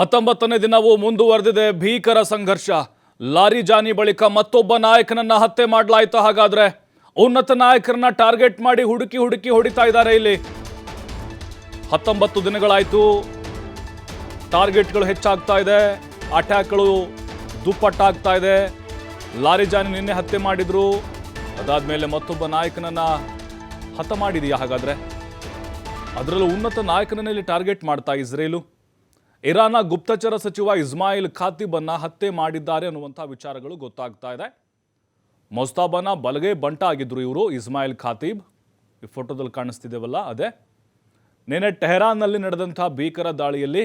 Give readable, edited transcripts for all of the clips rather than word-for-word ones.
19ನೇ ದಿನವೂ ಮುಂದುವರೆದಿದೆ ಭೀಕರ ಸಂಘರ್ಷ. ಲಾರಿ ಜಾನಿ ಬಳಿಕ ಮತ್ತೊಬ್ಬ ನಾಯಕನನ್ನ ಹತ್ಯೆ ಮಾಡಲಾಯಿತು. ಹಾಗಾದ್ರೆ ಉನ್ನತ ನಾಯಕರನ್ನ ಟಾರ್ಗೆಟ್ ಮಾಡಿ ಹುಡುಕಿ ಹೊಡಿತಾ ಇದ್ದಾರೆ. ಇಲ್ಲಿ 19 ದಿನಗಳಾಯಿತು, ಟಾರ್ಗೆಟ್ಗಳು ಹೆಚ್ಚಾಗ್ತಾ ಇದೆ, ಅಟ್ಯಾಕ್ಗಳು ದುಪ್ಪಟ್ಟಾಗ್ತಾ ಇದೆ. ಲಾರಿ ಜಾನಿ ನಿನ್ನೆ ಹತ್ಯೆ ಮಾಡಿದ್ರು, ಅದಾದ್ಮೇಲೆ ಮತ್ತೊಬ್ಬ ನಾಯಕನನ್ನ ಹತ ಮಾಡಿದೆಯಾ? ಹಾಗಾದ್ರೆ ಅದರಲ್ಲೂ ಉನ್ನತ ನಾಯಕನನ್ನ ಇಲ್ಲಿ ಟಾರ್ಗೆಟ್ ಮಾಡ್ತಾ ಇಸ್ರೇಲು. ಇರಾನ್ನ ಗುಪ್ತಚರ ಸಚಿವ ಇಸ್ಮಾಯಿಲ್ ಖಾತೀಬನ್ನ ಹತ್ಯೆ ಮಾಡಿದ್ದಾರೆ ಅನ್ನುವಂಥ ವಿಚಾರಗಳು ಗೊತ್ತಾಗ್ತಾ ಇದೆ. ಮೊಸ್ತಾಬನ ಬಲಗೈ ಬಂಟ ಆಗಿದ್ರು ಇವರು, ಇಸ್ಮಾಯಿಲ್ ಖಾತೀಬ್. ಈ ಫೋಟೋದಲ್ಲಿ ಕಾಣಿಸ್ತಿದ್ದೇವಲ್ಲ ಅದೇ. ನಿನ್ನೆ ಟೆಹರಾನ್ನಲ್ಲಿ ನಡೆದಂಥ ಭೀಕರ ದಾಳಿಯಲ್ಲಿ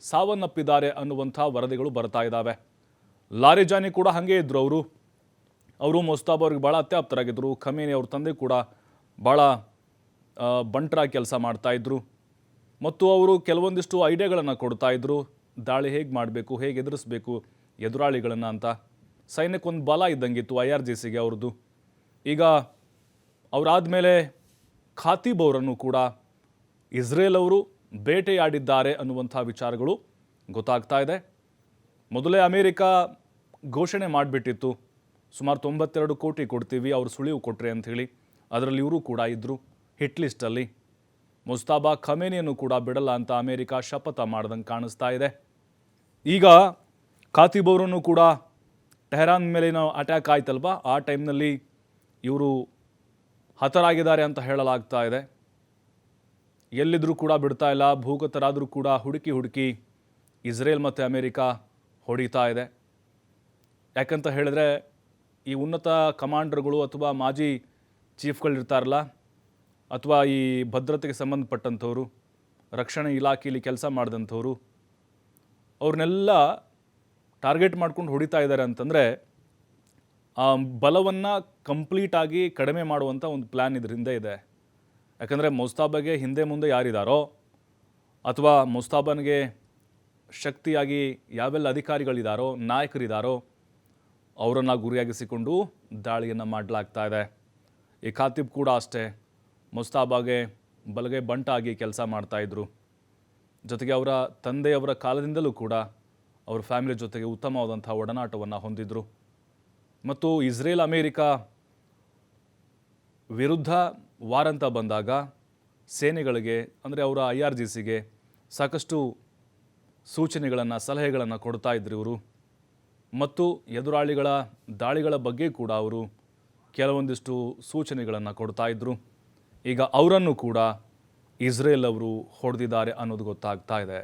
ಸಾವನ್ನಪ್ಪಿದ್ದಾರೆ ಅನ್ನುವಂಥ ವರದಿಗಳು ಬರ್ತಾ ಇದ್ದಾವೆ. ಲಾರಿ ಜಾನಿ ಕೂಡ ಹಾಗೆ ಇದ್ರು. ಅವರು ಮೊಸ್ತಾಬ್ ಅವ್ರಿಗೆ ಭಾಳ ಅತ್ಯಾಪ್ತರಾಗಿದ್ದರು. ಖಮೇನಿ ಅವ್ರ ತಂದೆ ಕೂಡ ಭಾಳ ಬಂಟರಾಗಿ ಕೆಲಸ ಮಾಡ್ತಾ ಇದ್ರು ಮತ್ತು ಅವರು ಕೆಲವೊಂದಿಷ್ಟು ಐಡಿಯಾಗಳನ್ನು ಕೊಡ್ತಾ ಇದ್ರು. ದಾಳಿ ಹೇಗೆ ಮಾಡಬೇಕು, ಹೇಗೆ ಎದುರಿಸಬೇಕು ಎದುರಾಳಿಗಳನ್ನು ಅಂತ. ಸೈನ್ಯಕ್ಕೊಂದು ಬಲ ಇದ್ದಂಗಿತ್ತು IRGCಗೆ ಅವ್ರದ್ದು. ಈಗ ಅವರಾದಮೇಲೆ ಖಾತೀಬ್ ಅವರನ್ನು ಕೂಡ ಇಸ್ರೇಲ್ ಅವರು ಬೇಟೆಯಾಡಿದ್ದಾರೆ ಅನ್ನುವಂಥ ವಿಚಾರಗಳು ಗೊತ್ತಾಗ್ತಾ ಇದೆ. ಮೊದಲೇ ಅಮೇರಿಕ ಘೋಷಣೆ ಮಾಡಿಬಿಟ್ಟಿತ್ತು, ಸುಮಾರು 92 ಕೋಟಿ ಕೊಡ್ತೀವಿ ಅವರು ಸುಳಿವು ಕೊಟ್ರೆ ಅಂಥೇಳಿ. ಅದರಲ್ಲಿ ಇವರು ಕೂಡ ಇದ್ದರು ಹಿಟ್ ಲಿಸ್ಟಲ್ಲಿ. ಮುಸ್ತಾಬಾ ಖಮೇನಿಯನ್ನು ಕೂಡ ಬಿಡಲ್ಲ ಅಂತ ಅಮೇರಿಕ ಶಪಥ ಮಾಡ್ದಂಗೆ ಕಾಣಿಸ್ತಾ ಇದೆ. ಈಗ ಖಾತೀಬ್ ಅವರನ್ನು ಕೂಡ ಟೆಹರಾನ್ ಮೇಲಿನ ಅಟ್ಯಾಕ್ ಆಯ್ತಲ್ವಾ, ಆ ಟೈಮ್ನಲ್ಲಿ ಇವರು ಹತರಾಗಿದ್ದಾರೆ ಅಂತ ಹೇಳಲಾಗ್ತಾ ಇದೆ. ಎಲ್ಲಿದ್ದರೂ ಕೂಡ ಬಿಡ್ತಾ ಇಲ್ಲ, ಭೂಗತರಾದರೂ ಕೂಡ ಹುಡುಕಿ ಇಸ್ರೇಲ್ ಮತ್ತು ಅಮೇರಿಕ ಹೊಡಿತಾ ಇದೆ. ಯಾಕಂತ ಹೇಳಿದ್ರೆ ಈ ಉನ್ನತ ಕಮಾಂಡರ್ಗಳು ಅಥವಾ ಮಾಜಿ ಚೀಫ್ಗಳಿರ್ತಾರಲ್ಲ, ಅಥವಾ ಈ ಭದ್ರತೆಗೆ ಸಂಬಂಧಪಟ್ಟಂಥವ್ರು, ರಕ್ಷಣೆ ಇಲಾಖೆಯಲ್ಲಿ ಕೆಲಸ ಮಾಡಿದಂಥವ್ರು, ಅವ್ರನ್ನೆಲ್ಲ ಟಾರ್ಗೆಟ್ ಮಾಡ್ಕೊಂಡು ಹೊಡಿತಾ ಇದ್ದಾರೆ ಅಂತಂದರೆ ಆ ಬಲವನ್ನು ಕಂಪ್ಲೀಟಾಗಿ ಕಡಿಮೆ ಮಾಡುವಂಥ ಒಂದು ಪ್ಲ್ಯಾನ್ ಇದರಿಂದ ಇದೆ. ಯಾಕಂದರೆ ಮೊಸ್ತಾಬಗೆ ಹಿಂದೆ ಮುಂದೆ ಯಾರಿದ್ದಾರೋ ಅಥವಾ ಮೊಸ್ತಾಬನಿಗೆ ಶಕ್ತಿಯಾಗಿ ಯಾವೆಲ್ಲ ಅಧಿಕಾರಿಗಳಿದ್ದಾರೋ, ನಾಯಕರಿದ್ದಾರೋ ಅವರನ್ನು ಗುರಿಯಾಗಿಸಿಕೊಂಡು ದಾಳಿಯನ್ನು ಮಾಡಲಾಗ್ತಾ ಇದೆ. ಈ ಖಾತೀಬ್ ಕೂಡ ಅಷ್ಟೇ ಮೊಸ್ತಾಬಾಗೆ ಬಲಗೈ ಬಂಟಾಗಿ ಕೆಲಸ ಮಾಡ್ತಾಯಿದ್ರು. ಜೊತೆಗೆ ಅವರ ತಂದೆಯವರ ಕಾಲದಿಂದಲೂ ಕೂಡ ಅವ್ರ ಫ್ಯಾಮಿಲಿ ಜೊತೆಗೆ ಉತ್ತಮವಾದಂಥ ಒಡನಾಟವನ್ನು ಹೊಂದಿದ್ರು. ಮತ್ತು ಇಸ್ರೇಲ್ ಅಮೇರಿಕ ವಿರುದ್ಧ ವಾರಂತ ಬಂದಾಗ ಸೇನೆಗಳಿಗೆ ಅಂದರೆ ಅವರ IRGCಗೆ ಸಾಕಷ್ಟು ಸೂಚನೆಗಳನ್ನು, ಸಲಹೆಗಳನ್ನು ಕೊಡ್ತಾ ಇದ್ರು ಇವರು. ಮತ್ತು ಎದುರಾಳಿಗಳ ದಾಳಿಗಳ ಬಗ್ಗೆ ಕೂಡ ಅವರು ಕೆಲವೊಂದಿಷ್ಟು ಸೂಚನೆಗಳನ್ನು ಕೊಡ್ತಾ ಇದ್ರು. ಈಗ ಅವರನ್ನು ಕೂಡ ಇಸ್ರೇಲ್ ಅವರು ಹೊಡೆದಿದ್ದಾರೆ ಅನ್ನೋದು ಗೊತ್ತಾಗ್ತಾ ಇದೆ.